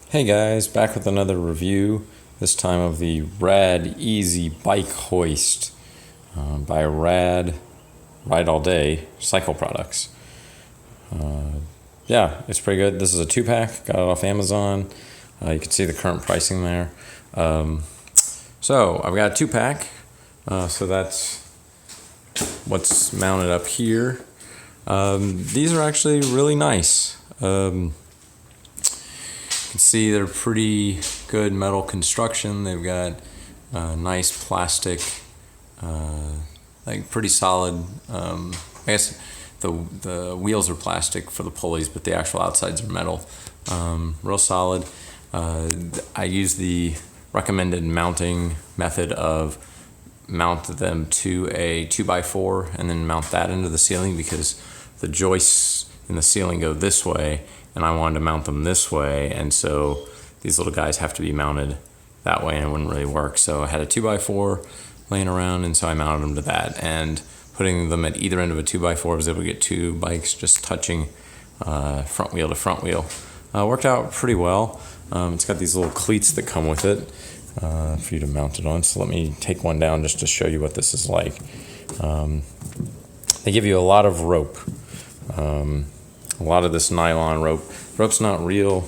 Hey guys, back with another review, this time of the RAD Easy Bike Hoist by RAD, Ride All Day Cycle Products. Yeah, it's pretty good. This is a 2-pack, got it off Amazon. You can see the current pricing there. So I've got a 2-pack, so that's what's mounted up here. These are actually really nice. You can see they're pretty good metal construction. They've got nice plastic, like pretty solid. I guess the wheels are plastic for the pulleys, but the actual outsides are metal. Real solid. I use the recommended mounting method of mount them to a 2x4 and then mount that into the ceiling, because the joists in the ceiling go this way and I wanted to mount them this way, and so these little guys have to be mounted that way and it wouldn't really work. So I had a 2x4 laying around, and so I mounted them to that, and putting them at either end of a 2x4 I was able to get two bikes just touching front wheel to front wheel. Worked out pretty well. It's got these little cleats that come with it for you to mount it on. So let me take one down just to show you what this is like. They give you a lot of rope. A lot of this nylon rope. Rope's not real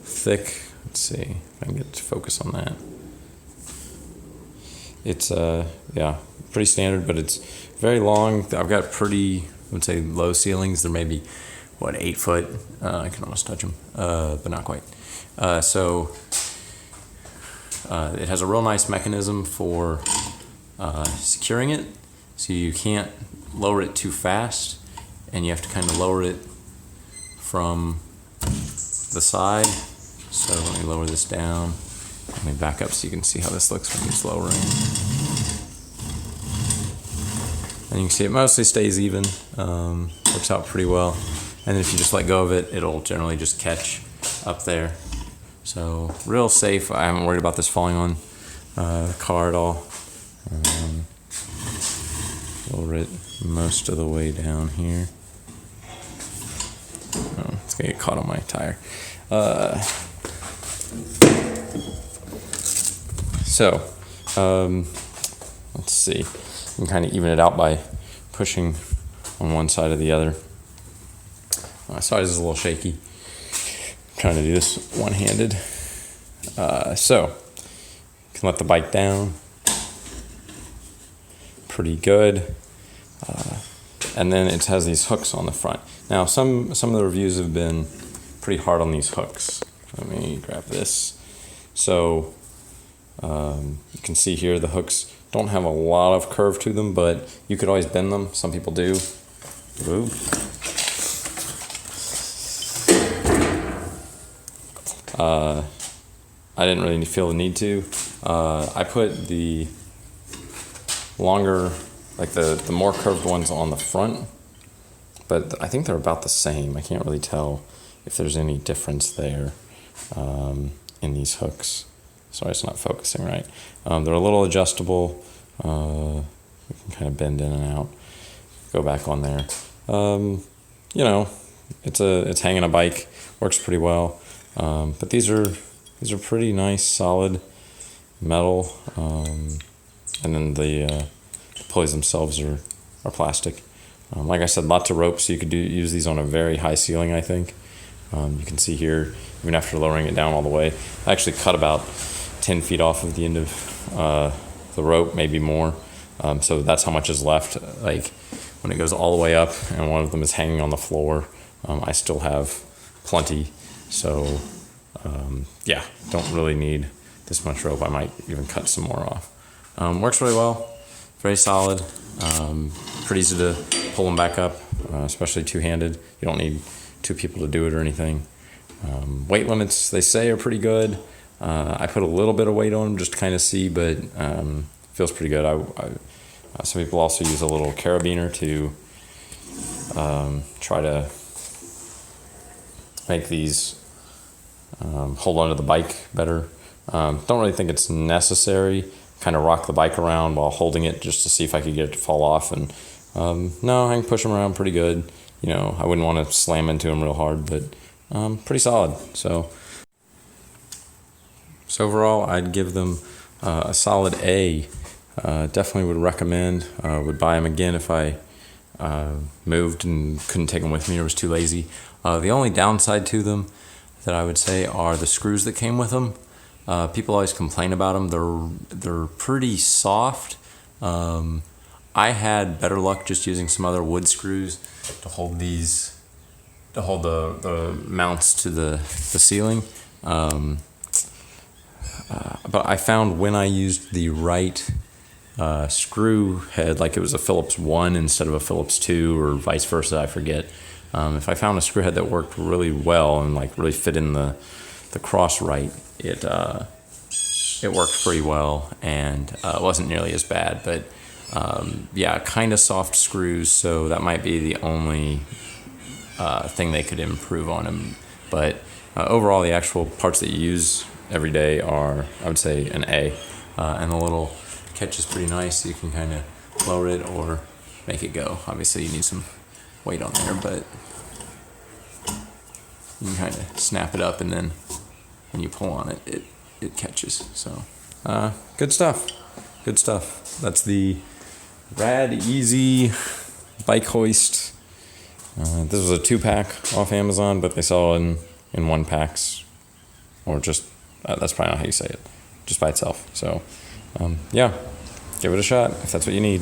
thick. Let's see if I can get to focus on that. It's yeah, pretty standard, but it's very long. I've got pretty, I would say, low ceilings. They're maybe 8 foot. I can almost touch them, but not quite. So it has a real nice mechanism for securing it, so you can't lower it too fast, and you have to kind of lower it from the side. So let me lower this down. Let me back up so you can see how this looks when it's lowering. And you can see it mostly stays even. Works out pretty well. And if you just let go of it, it'll generally just catch up there. So real safe. I haven't worried about this falling on the car at all. Lower it most of the way down here. Oh, it's gonna get caught on my tire. So let's see. You can kind of even it out by pushing on one side or the other. My size is a little shaky. Trying to do this one-handed. So you can let the bike down. Pretty good. And then it has these hooks on the front. Now some of the reviews have been pretty hard on these hooks. Let me grab this. So you can see here the hooks don't have a lot of curve to them, but you could always bend them. Some people do. Ooh. I didn't really feel the need to. I put the longer, like the more curved ones on the front, but I think they're about the same. I can't really tell if there's any difference there in these hooks. Sorry, it's not focusing right. They're a little adjustable. You can kind of bend in and out. Go back on there. You know, it's hanging a bike. Works pretty well. But these are pretty nice, solid metal. And then the pulleys themselves are plastic. Like I said, lots of rope, so you could use these on a very high ceiling, I think. You can see here, even after lowering it down all the way, I actually cut about 10 feet off of the end of the rope, maybe more. So that's how much is left. Like when it goes all the way up and one of them is hanging on the floor, I still have plenty. So yeah, don't really need this much rope. I might even cut some more off. Works really well, very solid, pretty easy to pull them back up, especially two-handed. You don't need two people to do it or anything. Weight limits, they say, are pretty good. I put a little bit of weight on them just to kind of see, but feels pretty good. Some people also use a little carabiner to try to make these hold onto the bike better. Don't really think it's necessary. Kind of rock the bike around while holding it just to see if I could get it to fall off. And no, I can push them around pretty good. You know, I wouldn't want to slam into them real hard, but pretty solid. So So overall, I'd give them a solid A. Definitely would recommend. Would buy them again if I moved and couldn't take them with me or was too lazy. The only downside to them that I would say are the screws that came with them. People always complain about them. They're pretty soft. I had better luck just using some other wood screws to hold the mounts to the ceiling. But I found when I used the right screw head, like it was a Phillips 1 instead of a Phillips 2 or vice versa, I forget. If I found a screw head that worked really well and like really fit in the cross right, it worked pretty well, and it wasn't nearly as bad. But yeah, kind of soft screws, so that might be the only thing they could improve on them. But overall, the actual parts that you use every day are, I would say, an A. And the little catch is pretty nice. You can kind of lower it or make it go. Obviously, you need some weight on there, but you can kind of snap it up, and then when you pull on it, it catches. So good stuff. Good stuff. That's the RAD Easy bike hoist. This was a 2-pack off Amazon, but they sell in 1-packs, or just that's probably not how you say it, just by itself. So yeah, give it a shot if that's what you need.